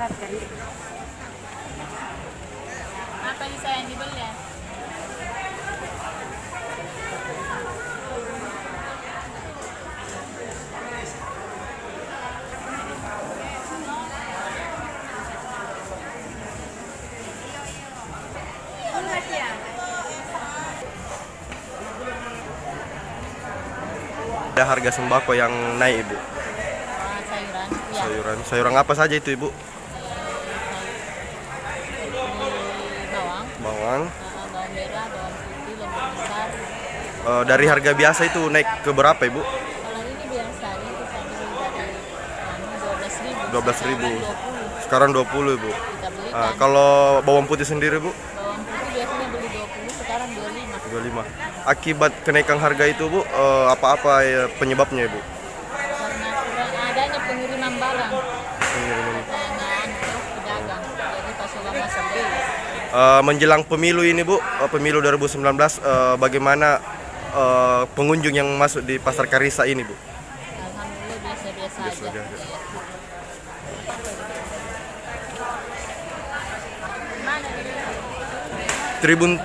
Apa yang saya dibeli ya? Ada harga sembako yang naik, Ibu. Sayuran. Ya. Sayuran apa saja itu, Ibu? Bawang. Bawang. Bawang merah, bawang putih, lombok besar. Dari harga biasa itu naik ke berapa, Ibu? Kalau ini biasanya kita beli dari 12.000. 20. Sekarang 20, Ibu. Kita beli kan. Kalau bawang putih sendiri, Bu? Bawang putih biasanya beli 20, sekarang 25. 25. Akibat kenaikan harga itu, Bu, apa-apa ya penyebabnya, Ibu? Karena kurang adanya pengiriman barang. Dengan pedagang. Jadi pasokan masuk beli. Menjelang pemilu ini, Bu, pemilu 2019, bagaimana pengunjung yang masuk di Pasar Karisa ini, Bu? Alhamdulillah biasa-biasa Biasa aja. aja. Mana ini? Tribun